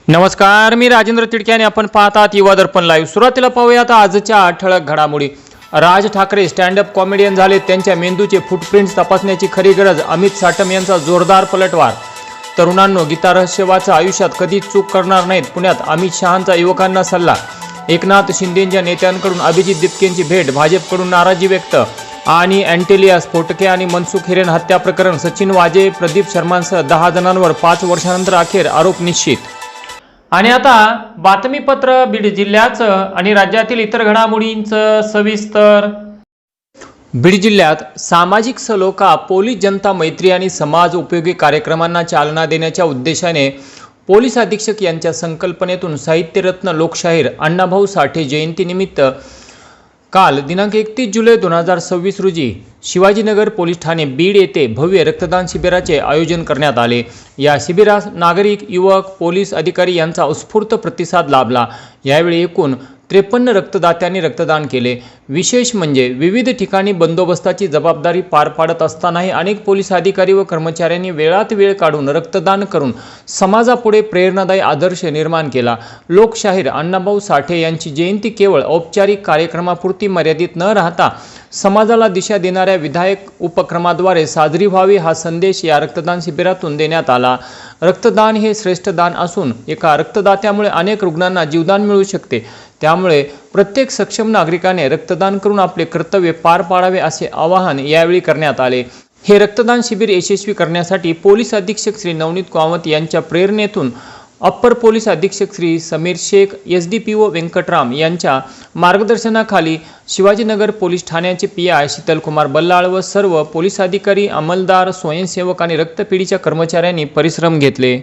नमस्कार, मी राजेंद्र तिडके आणि आपण पाहतात युवा दर्पण लाईव्ह। सुरुवातीला पाहूयात आजच्या ठळक घडामोडी। Raj Thackeray stand up comedian झाले, त्यांच्या मेंदूचे फुटप्रिंट्स तपासण्याची खरी गरज। अमित साटम यांचा जोरदार पलटवार। तरुणांनो, गीता रहस्य वाचा, आयुष्यात कधीच चूक करणार नाहीत। पुण्यात अमित शहांचा युवकांना सल्ला। एकनाथ शिंदेंच्या नेत्यांकडून अभिजित दिपकेंची भेट, भाजपकडून नाराजी व्यक्त। आणि अँटेलिया स्फोटके आणि मनसुख हिरेन हत्या प्रकरण, सचिन वाजे, प्रदीप शर्मांसह 10 जणांवर 5 वर्षानंतर अखेर आरोप निश्चित। आणि आता बातमीपत्र बीड जिल्ह्याचं आणि राज्यातील इतर घडामोडींचं सविस्तर। बीड जिल्ह्यात सामाजिक सलोखा, पोलीस जनता मैत्री आणि समाज उपयोगी कार्यक्रमांना चालना देण्याच्या उद्देशाने पोलीस अधीक्षक यांच्या संकल्पनेतून साहित्यरत्न लोकशाहीर अण्णाभाऊ साठे जयंतीनिमित्त काल दिनांक 31 जुलै 2026 रोजी शिवाजीनगर पोलीस ठाणे बीड येथे भव्य रक्तदान शिबिराचे आयोजन करण्यात आले। या शिबिरास नागरिक, युवक, पोलीस अधिकारी यांचा उत्स्फूर्त प्रतिसाद लाभला। यावेळी एकूण 53 रक्तदात्यांनी रक्तदान केले। विशेष म्हणजे विविध ठिकाणी बंदोबस्ताची जबाबदारी पार पाडत असतानाही अनेक पोलीस अधिकारी व कर्मचाऱ्यांनी वेळात वेळ काढून रक्तदान करून समाजापुढे प्रेरणादायी आदर्श निर्माण केला। लोकशाहीर अण्णाभाऊ साठे यांची जयंती केवळ औपचारिक कार्यक्रमापुरती मर्यादित न राहता समाजाला दिशा देणाऱ्या विधायक उपक्रमाद्वारे साजरी व्हावी, हा संदेश या रक्तदान शिबिरातून देण्यात आला। रक्तदान हे श्रेष्ठ दान असून एका रक्तदात्यामुळे अनेक रुग्णांना जीवदान मिळू शकते। त्यामुळे प्रत्येक सक्षम नागरिकाने रक्तदान करून आपले कर्तव्य पार पाडावे, असे आवाहन यावेळी करण्यात आले। हे रक्तदान शिबिर यशस्वी करण्यासाठी पोलीस अधीक्षक श्री नवनीत कामत यांच्या प्रेरणेतून अप्पर पोलीस अधीक्षक श्री समीर शेख, एसडीपीओ व्यंकटराम यांच्या मार्गदर्शनाखाली शिवाजीनगर पोलीस ठाण्याचे पीआय शीतलकुमार बल्लाळ व सर्व पोलीस अधिकारी, अंमलदार, स्वयंसेवक आणि रक्तपेढीच्या कर्मचाऱ्यांनी परिश्रम घेतले।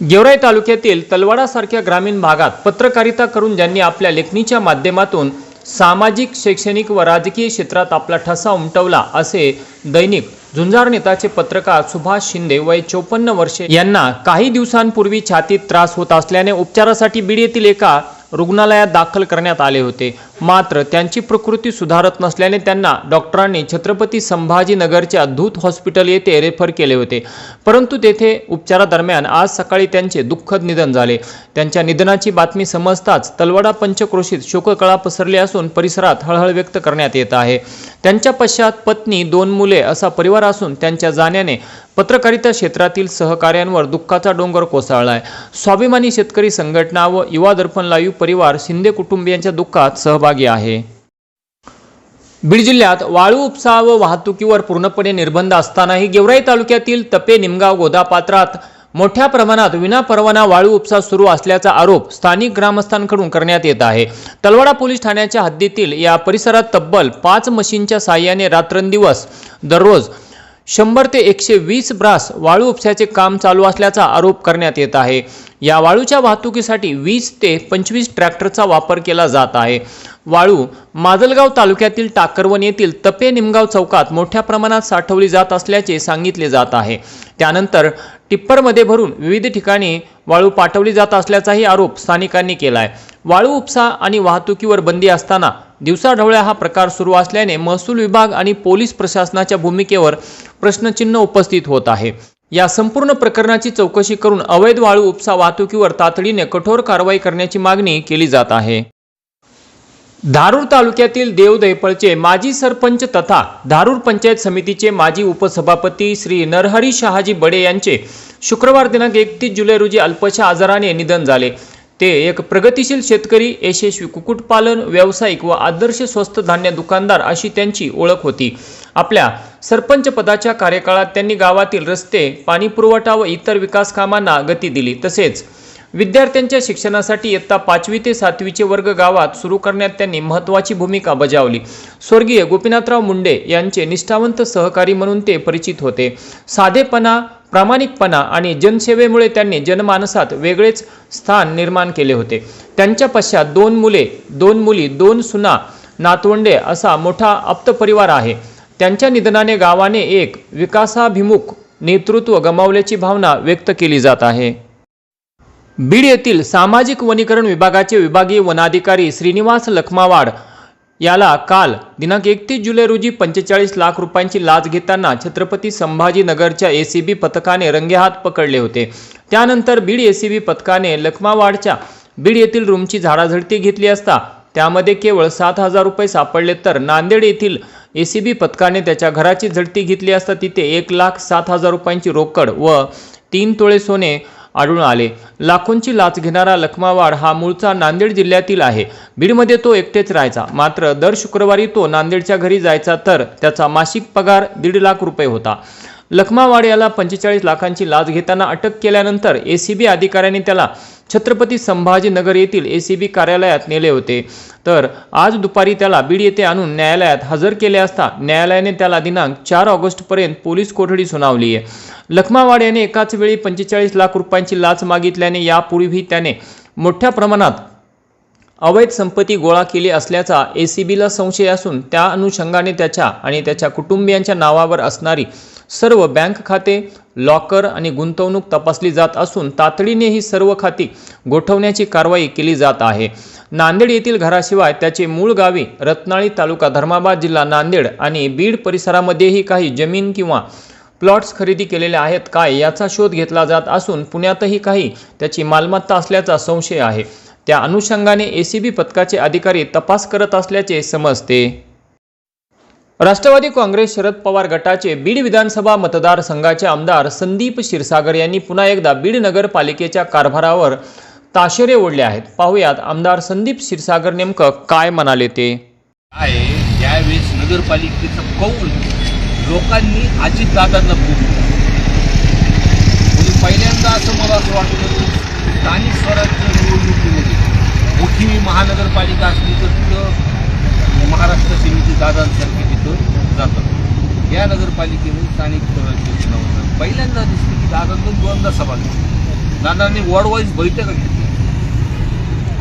गेवराई तालुक्यातील तलवाडासारख्या ग्रामीण भागात पत्रकारिता करून ज्यांनी आपल्या लेखणीच्या माध्यमातून सामाजिक, शैक्षणिक व राजकीय क्षेत्रात आपला ठसा उमटवला, असे दैनिक झुंजार नेताचे पत्रकार सुभाष शिंदे वय 54 वर्षे यांना काही दिवसांपूर्वी छातीत त्रास होत असल्याने उपचारासाठी बीड येथील एका रुग्णालयात दाखल करण्यात आले होते। मात्र त्यांची प्रकृती सुधारत नसल्याने त्यांना डॉक्टरांनी छत्रपती संभाजीनगरच्या धूत हॉस्पिटल येथे रेफर केले होते। परंतु तेथे उपचारादरम्यान आज सकाळी त्यांचे दुःखद निधन झाले। त्यांच्या निधनाची बातमी समजताच तलवाडा पंचक्रोशीत शोककळा पसरली असून परिसरात हळहळ व्यक्त करण्यात येत आहे। त्यांच्या पश्चात पत्नी, 2 मुले असा परिवार असून त्यांच्या जाण्याने पत्रकारिता क्षेत्रातील सहकार्यांवर दुःखाचा डोंगर कोसळलाय। स्वाभिमानी शेतकरी संघटना व युवा दर्पण लाईव्ह परिवार शिंदे कुटुंबियांच्या दुःखात सहभागी आहे। बीड जिल्ह्यात वाळू उपसा व वाहतुकीवर पूर्णपणे निर्बंध असतानाही गेवराई तालुक्यातील तपे, निमगाव, गोदापात्रात मोठ्या प्रमाणात विनापरवाना वाळू उपसा सुरू असल्याचा आरोप स्थानिक ग्रामस्थांकडून करण्यात येत आहे। तलवाडा पोलीस ठाण्याच्या हद्दीतील या परिसरात तब्बल 5 मशीनच्या साहाय्याने रात्रंदिवस दररोज 100 ते 120 ब्रास वाळू उपशाचे काम चालू असल्याचा आरोप करण्यात येत आहे। या वाळूच्या वाहतुकीसाठी 20 ते 25 ट्रॅक्टरचा वापर केला जात आहे। वाळू माजलगाव तालुक्यातील टाकरवन येथील तपे निमगाव चौकात मोठ्या प्रमाणात साठवली जात असल्याचे सांगितले जात आहे। त्यानंतर टिप्परमध्ये भरून विविध ठिकाणी वाळू पाठवली जात असल्याचाही आरोप स्थानिकांनी केला आहे। वाळू उपसा आणि वाहतुकीवर बंदी असताना दिवसाढवळ्या हा प्रकार सुरू असल्याने महसूल विभाग आणि पोलीस प्रशासनाच्या भूमिकेवर प्रश्नचिन्ह उपस्थित होत आहे। या संपूर्ण प्रकरणाची चौकशी करून अवैध वाळू उपसा वाहतुकीवर तातडीने कठोर कारवाई करण्याची मागणी केली जात आहे। धारूर तालुक्यातील देवदैपळचे माजी सरपंच तथा धारूर पंचायत समितीचे माजी उपसभापती श्री नरहरी शहाजी बडे यांचे शुक्रवार दिनांक 31 जुलै रोजी अल्पशा आजाराने निधन झाले। ते एक प्रगतिशील शेतकरी, यशस्वी कुक्कुटपालन व्यावसायिक व आदर्श स्वस्त धान्य दुकानदार अशी त्यांची ओळख होती। आपल्या सरपंच पदाच्या कार्यकाळात त्यांनी गावातील रस्ते, पाणी पुरवठा व इतर विकास कामांना गती दिली। तसेच विद्यार्थ्यांच्या शिक्षणासाठी इयत्ता 5वी ते 7वीचे वर्ग गावात सुरू करण्यात त्यांनी महत्त्वाची भूमिका बजावली। स्वर्गीय गोपीनाथराव मुंडे यांचे निष्ठावंत सहकारी म्हणून ते परिचित होते। साधेपणा, प्रामाणिकपणा आणि जनसेवेमुळे त्यांनी जनमानसात वेगळेच स्थान निर्माण केले होते। त्यांच्या पश्चात 2 मुले, 2 मुली, 2 सुना, नातवंडे असा मोठा आप्त परिवार आहे। त्यांच्या निधनाने गावाने एक विकासाभिमुख नेतृत्व गमावल्याची भावना व्यक्त केली जात आहे। बीड येथील सामाजिक वनीकरण विभागाचे विभागीय वनाधिकारी श्रीनिवास लखमावाड याला काल दिनांक 31 जुलै रोजी 45 लाख रुपयांची लाच घेताना छत्रपती संभाजीनगरच्या एसीबी पथकाने रंगेहात पकडले होते। त्यानंतर बीड एसीबी पथकाने लखमावाडच्या बीड येथील रूमची झाडाझडती घेतली असता त्यामध्ये केवळ 7,000 रुपये सापडले, तर नांदेड येथील एसीबी पथकाने त्याच्या घराची झडती घेतली असता तिथे 1,07,000 रुपयांची रोकड व 3 तोळे सोने आढळून आले। लाखोंची लाच घेणारा लखमावाड हा मूळचा नांदेड जिल्ह्यातील आहे। बीडमध्ये तो एकटेच राहायचा, मात्र दर शुक्रवारी तो नांदेडच्या घरी जायचा, तर त्याचा मासिक पगार 1.5 लाख रुपये होता। लखमावाड याला 45 लाखांची लाच घेताना अटक केल्यानंतर एसीबी अधिकाऱ्यांनी त्याला छत्रपती संभाजीनगर येथील एसीबी कार्यालयात नेले होते, तर आज दुपारी त्याला बीड येथे आणून न्यायालयात हजर केले असता न्यायालयाने त्याला दिनांक 4 ऑगस्ट पर्यंत पोलीस कोठडी सुनावली आहे। लखमावाड याने एकाच वेळी 45 लाख रुपयांची लाच मागितल्याने यापूर्वी त्याने मोठ्या प्रमाणात अवैध संपत्ती गोळा केली असल्याचा एसीबीला संशय असून त्या अनुषंगाने त्याच्या आणि त्याच्या कुटुंबियांच्या नावावर असणारी सर्व बँक खाते, लॉकर आणि गुंतवणूक तपासली जात असून तातडीने ही सर्व खाती गोठवण्याची कारवाई केली जात आहे। नांदेड येथील घराशिवाय त्याचे मूळ गावी रत्नाळी तालुका धर्माबाद जिल्हा नांदेड आणि बीड परिसरामध्येही काही जमीन किंवा प्लॉट्स खरेदी केलेले आहेत काय याचा शोध घेतला जात असून पुण्यातही काही त्याची मालमत्ता असल्याचा संशय आहे। त्या अनुषंगाने एसीबी पथकाचे अधिकारी तपास करत असल्याचे समजते। राष्ट्रवादी काँग्रेस शरद पवार गटाचे बीड विधानसभा मतदारसंघाचे आमदार संदीप क्षीरसागर यांनी पुन्हा एकदा बीड नगरपालिकेच्या कारभारावर ताशेरे ओढले आहेत। पाहुयात आमदार संदीप क्षीरसागर नेमकं काय म्हणाले ते। यावेळेस नगरपालिकेचा कौल लोकांनी अजितदादांना बोललं, म्हणजे पहिल्यांदा असं मला असं वाटतं की स्थानिक स्वराज्य निवडणुकीमध्ये मोठी महानगरपालिका असली तर तिथं महाराष्ट्र समिती दादांसारखे तिथं जातात। या नगरपालिकेमध्ये स्थानिक स्वराज्य चुनाव पहिल्यांदा दिसली की दादांनी 2दा सभा घेतली, दादांनी वॉर्ड वाईज बैठका घेतली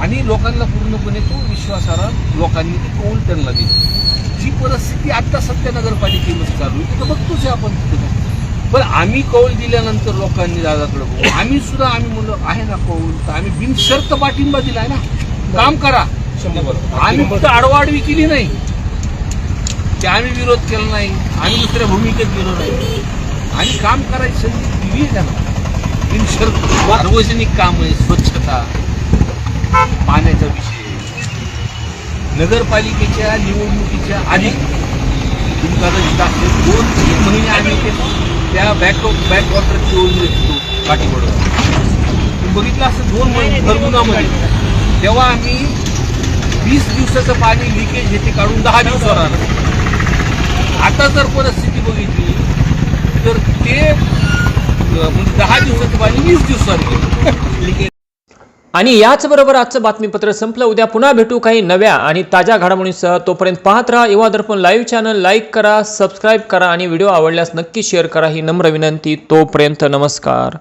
आणि लोकांना पूर्णपणे तो विश्वासाला लोकांनी ती कौल त्यांना दिली। जी परिस्थिती आता सध्या नगरपालिकेमध्ये चालू आहे तिथं बघतोच आपण तिथं, पण आम्ही कौल दिल्यानंतर लोकांनी दादाकडे बघू आम्ही म्हणलो आहे ना कौल, तर आम्ही बिनशर्त पाठिंबा दिलाय ना, काम करा। आम्ही फक्त आडवाडवी केली नाही, ते आम्ही विरोध केला नाही, आम्ही दुसऱ्या भूमिकेत गेलो नाही, आणि काम करायची संधी दिली त्यांना बिनशर्त। सार्वजनिक काम आहे, स्वच्छता, पाण्याचा विषय, नगरपालिकेच्या निवडणुकीच्या आधी तुमचा 2-3 महिने आम्ही त्या बॅकवॉटरची योजना घेतो पाठीकडून तुम्ही बघितलं असं 2 महिने भरगुणामध्ये, तेव्हा आम्ही 20 दिवसाचं पाणी लिकेज हे ते काढून 10 दिवसावर आलं। आता जर परिस्थिती बघितली तर ते म्हणजे 10 दिवसाचं पाणी 20 दिवसावर लिकेज। आणि याचबरोबर आजचं बातमीपत्र संपलं। उद्या पुन्हा भेटू काही नव्या आणि ताज्या घडामोडींसह। तोपर्यंत पाहत राहा युवा दर्पण लाईव्ह चॅनल, लाईक करा, सबस्क्राईब करा आणि व्हिडिओ आवडल्यास नक्की शेअर करा ही नम्र विनंती। तोपर्यंत नमस्कार।